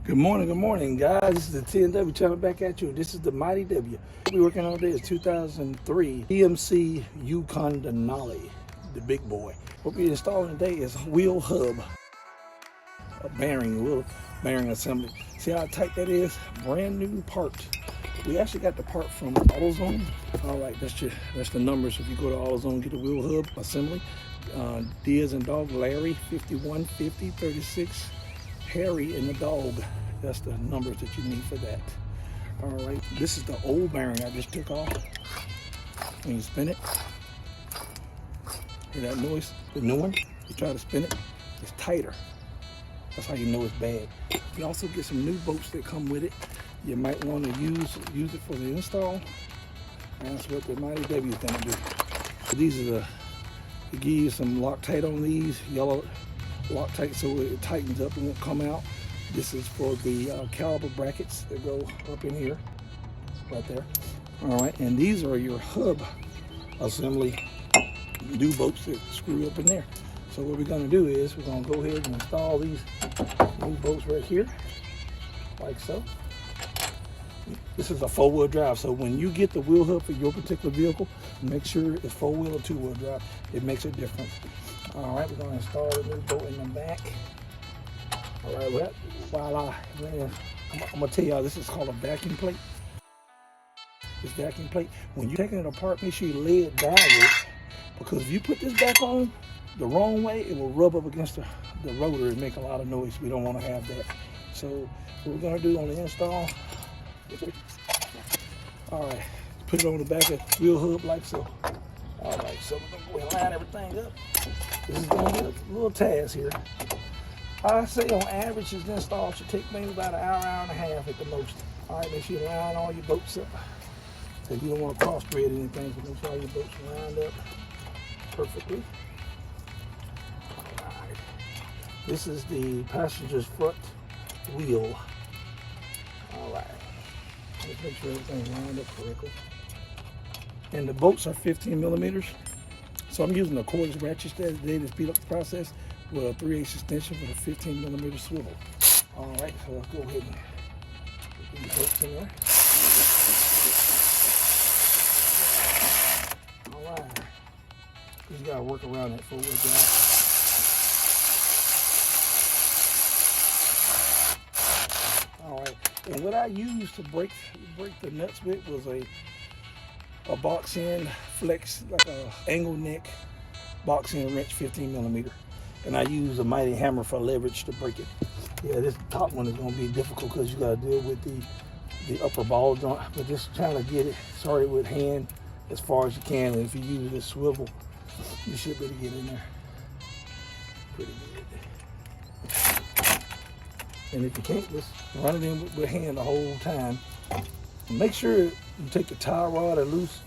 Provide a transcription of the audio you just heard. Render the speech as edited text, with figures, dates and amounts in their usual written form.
Good morning, guys. This is the TNW channel back at you. This is the Mighty W. We're working on today is 2003 GMC Yukon Denali, the big boy. What we're installing today is a wheel hub, a wheel bearing assembly. See how tight that is? Brand new part. We actually got the part from AutoZone. All right, that's the numbers. If you go to AutoZone, get the wheel hub assembly. D as in dog, Larry 515036. Harry and the dog. That's the numbers that you need for that. All right, this is the old bearing I just took off. When you spin it, hear that noise? The new one, you try to spin it, it's tighter. That's how you know it's bad. You also get some new bolts that come with it. You might want to use it for the install. And that's what the Mighty W is gonna do. These are to give you some Loctite on these, yellow Loctite, so it tightens up and won't come out. This is for the caliper brackets that go up in here, right there. All right, and these are your hub assembly new bolts that screw up in there. So what we're gonna do is we're gonna go ahead and install these new bolts right here, like so. This is a 4-wheel drive, so when you get the wheel hub for your particular vehicle, make sure it's 4-wheel or 2-wheel drive. It makes a difference. All right, we're gonna install the new bolt in the back. All right, well, I'm gonna tell y'all, this is called a vacuum plate. This vacuum plate, when you're taking it apart, make sure you lay it downward, because if you put this back on the wrong way, it will rub up against the rotor and make a lot of noise. We don't want to have that. So what we're gonna do on the install, all right, put it on the back of the wheel hub like so. All right, so we're gonna go and line everything up. This is gonna be a little task here. I say on average, this install should take maybe about an hour, hour and a half at the most. All right, make sure you line all your bolts up. Because you don't want to cross thread anything, so make sure all your bolts are lined up perfectly. All right. This is the passenger's front wheel. All right. Let's make sure everything's lined up correctly. And the bolts are 15 millimeters. So I'm using a cordless ratchet today to speed up the process with a 3/8 extension with a 15 millimeter swivel. All right, so let's go ahead and get the bolts in there. All right, just gotta work around that 4-wheel drive. All right, and what I used to break the nuts with was a box end flex, like a angle neck box end wrench, 15 millimeter. And I use a mighty hammer for leverage to break it. Yeah, this top one is gonna be difficult because you gotta deal with the upper ball joint, but just trying to get it started with hand as far as you can. And if you use this swivel, you should be able to get in there pretty good. And if you can't, just run it in with hand the whole time. Make sure you take the tie rod and loose